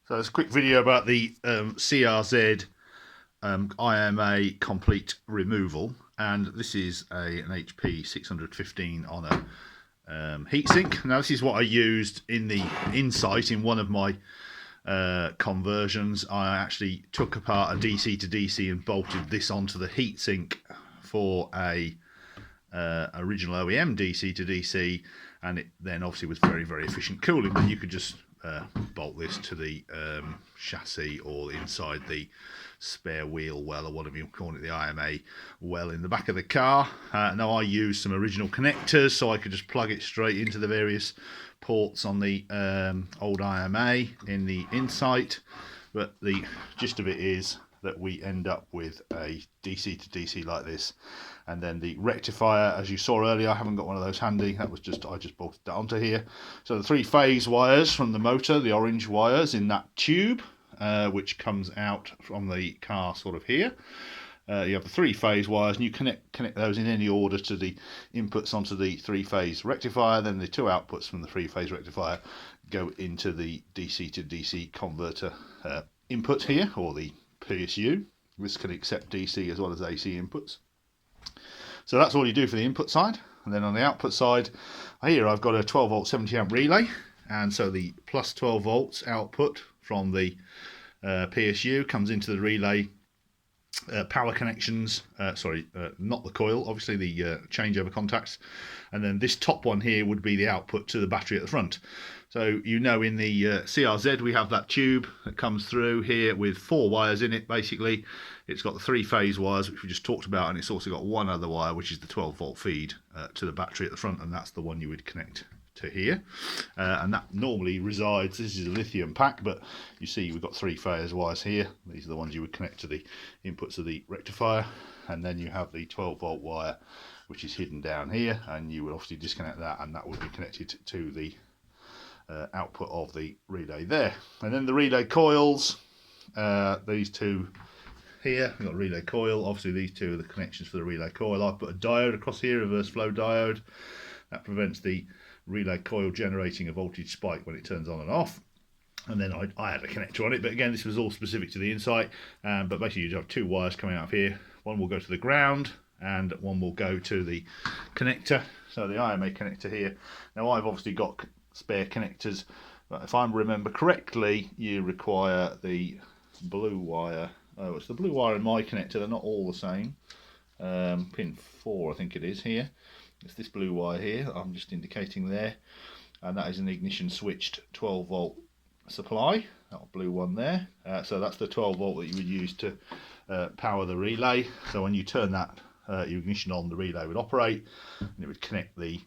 So it's a quick video about the CRZ IMA complete removal, and this is an HP 615 on a heatsink. Now this is what I used in the Insight in one of my conversions. I actually took apart a DC to DC and bolted this onto the heatsink for a original OEM DC to DC, and it then obviously was very efficient cooling. But you could just bolt this to the chassis or inside the spare wheel well, or whatever you call it, the IMA well in the back of the car. Now I used some original connectors, so I could just plug it straight into the various ports on the old IMA in the Insight. But the gist of it is that we end up with a DC to DC like this, and then the rectifier, as you saw earlier, I haven't got one of those handy. That was just, I just bolted that onto here. So the 3-phase wires from the motor, the orange wires in that tube, which comes out from the car sort of here. You have the 3-phase wires, and you connect those in any order to the inputs onto the 3-phase rectifier. Then the 2 outputs from the 3-phase rectifier go into the DC to DC converter input here, or the PSU. This can accept DC as well as AC inputs. So that's all you do for the input side. And then on the output side, here I've got a 12 volt 70 amp relay, and so the plus 12 volts output from the PSU comes into the relay. Power connections, not the coil, obviously the changeover contacts, and then this top one here would be the output to the battery at the front. So you know, in the CRZ we have that tube that comes through here with 4 wires in it. Basically it's got the 3-phase wires, which we just talked about, and it's also got one other wire, which is the 12 volt feed to the battery at the front, and that's the one you would connect to here. And that normally resides, this is a lithium pack, but you see we've got 3-phase wires here. These are the ones you would connect to the inputs of the rectifier, and then you have the 12 volt wire which is hidden down here, and you would obviously disconnect that, and that would be connected to the output of the relay there. And then the relay coils, these two here, we've got a relay coil. Obviously these two are the connections for the relay coil. I've put a diode across here, reverse flow diode, that prevents the relay coil generating a voltage spike when it turns on and off. And then I had a connector on it, but again this was all specific to the Insight. But basically you have 2 wires coming out of here. One will go to the ground and one will go to the connector, so the IMA connector here. Now I've obviously got spare connectors, but if I remember correctly you require the blue wire. Oh, it's the blue wire in my connector, they're not all the same. Pin 4 I think it is here. It's this blue wire here I'm just indicating there, and that is an ignition switched 12 volt supply, that blue one there. So that's the 12 volt that you would use to power the relay. So when you turn that your ignition on, the relay would operate and it would connect the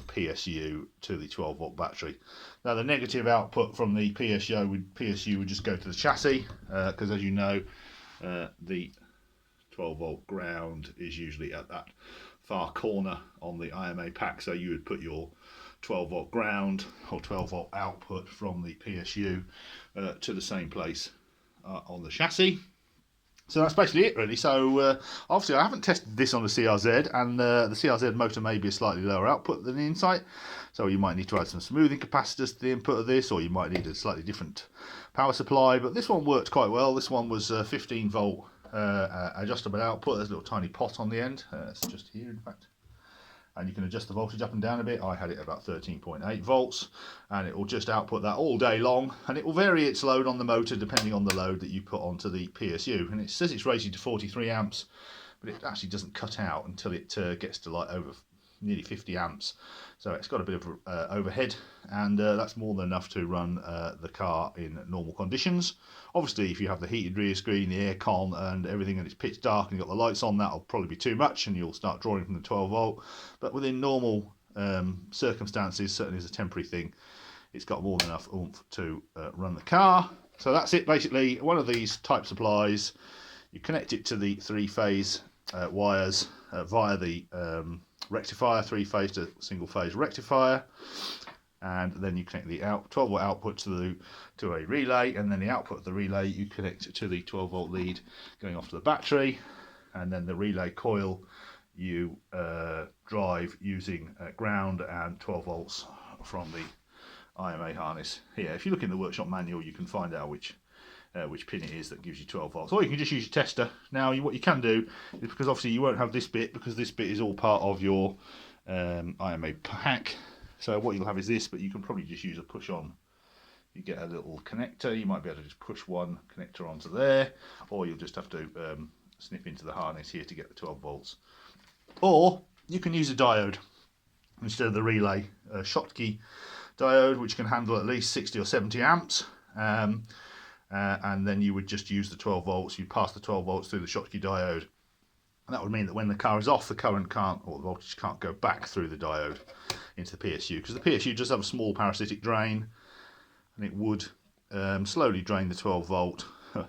PSU to the 12 volt battery. Now the negative output from the PSU would just go to the chassis, because as you know the 12 volt ground is usually at that far corner on the IMA pack, so you would put your 12 volt ground or 12 volt output from the PSU to the same place on the chassis. So that's basically it really. So obviously I haven't tested this on the CRZ, and the CRZ motor may be a slightly lower output than the Insight, so you might need to add some smoothing capacitors to the input of this, or you might need a slightly different power supply. But this one worked quite well. This one was 15 volt adjustable output. There's a little tiny pot on the end, it's just here in fact, and you can adjust the voltage up and down a bit. I had it about 13.8 volts, and it will just output that all day long, and it will vary its load on the motor depending on the load that you put onto the PSU. And it says it's rated to 43 amps, but it actually doesn't cut out until it gets to like over nearly 50 amps. So it's got a bit of overhead, and that's more than enough to run the car in normal conditions. Obviously if you have the heated rear screen, the aircon and everything, and it's pitch dark and you've got the lights on, that'll probably be too much and you'll start drawing from the 12 volt. But within normal circumstances, certainly as a temporary thing, it's got more than enough oomph to run the car. So that's it basically. One of these type supplies, you connect it to the 3-phase wires via the rectifier, 3-phase to single-phase rectifier, and then you connect the 12 volt output to a relay, and then the output of the relay you connect to the 12 volt lead going off to the battery, and then the relay coil you drive using ground and 12 volts from the IMA harness here. If you look in the workshop manual, you can find out which pin it is that gives you 12 volts, or you can just use your tester. Now what you can do is, because obviously you won't have this bit, because this bit is all part of your IMA pack, so what you'll have is this, but you can probably just use a push on. You get a little connector, you might be able to just push one connector onto there, or you'll just have to snip into the harness here to get the 12 volts. Or you can use a diode instead of the relay, a Schottky diode, which can handle at least 60 or 70 amps. And then you would just use the 12 volts, you'd pass the 12 volts through the Schottky diode. And that would mean that when the car is off, the current can't, or the voltage can't go back through the diode into the PSU, because the PSU does have a small parasitic drain, and it would slowly drain the 12 volt,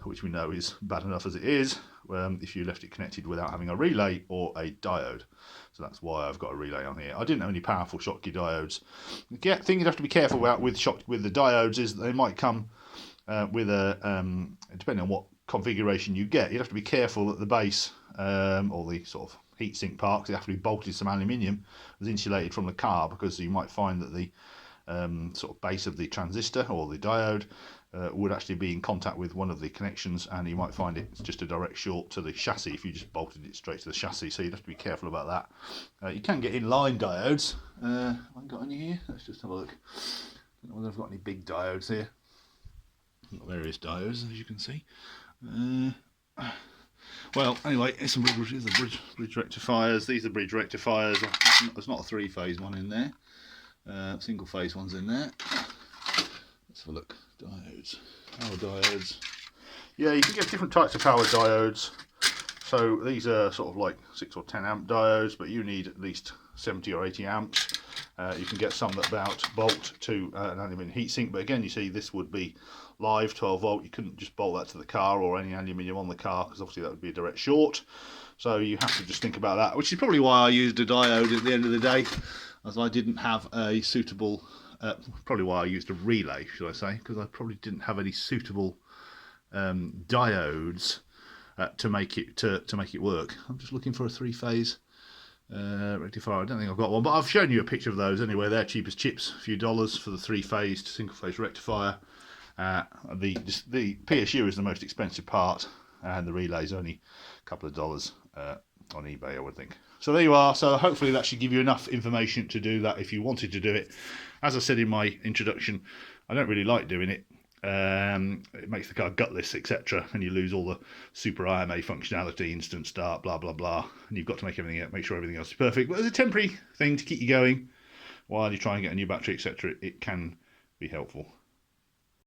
which we know is bad enough as it is, if you left it connected without having a relay or a diode. So that's why I've got a relay on here. I didn't have any powerful Schottky diodes. The thing you'd have to be careful about with the diodes is that they might come with a, depending on what configuration you get, you'd have to be careful that the base or the sort of heatsink part, because they have to be bolted to some aluminium, is insulated from the car, because you might find that the sort of base of the transistor or the diode would actually be in contact with one of the connections, and you might find it's just a direct short to the chassis if you just bolted it straight to the chassis, so you'd have to be careful about that. You can get inline diodes. I haven't got any here. Let's just have a look. I don't know whether I've got any big diodes here. I've got various diodes, as you can see. Well, anyway, here's some bridge rectifiers. These are bridge rectifiers. There's not a three-phase one in there. Single phase ones in there. Let's have a look. Diodes. Power diodes. Yeah, you can get different types of power diodes. So these are sort of like 6 or 10 amp diodes, but you need at least 70 or 80 amps. You can get some that bolt to an aluminium heatsink, but again, you see this would be live 12 volt. You couldn't just bolt that to the car or any aluminium on the car, because obviously that would be a direct short. So you have to just think about that, which is probably why I used a diode at the end of the day, as I didn't have a suitable, probably why I used a relay, should I say, because I probably didn't have any suitable diodes to make it work. I'm just looking for a three-phase rectifier. I don't think I've got one, but I've shown you a picture of those anyway. They're cheap as chips, a few dollars for the three-phase single-phase rectifier. The PSU is the most expensive part, and the relay is only a couple of dollars on eBay, I would think. So there you are. So hopefully that should give you enough information to do that if you wanted to do it. As I said in my introduction, I don't really like doing it. It makes the car gutless, etc., and you lose all the super IMA functionality, instant start, blah blah blah, and you've got to make sure everything else is perfect. But as a temporary thing to keep you going while you try and get a new battery, etc., it can be helpful.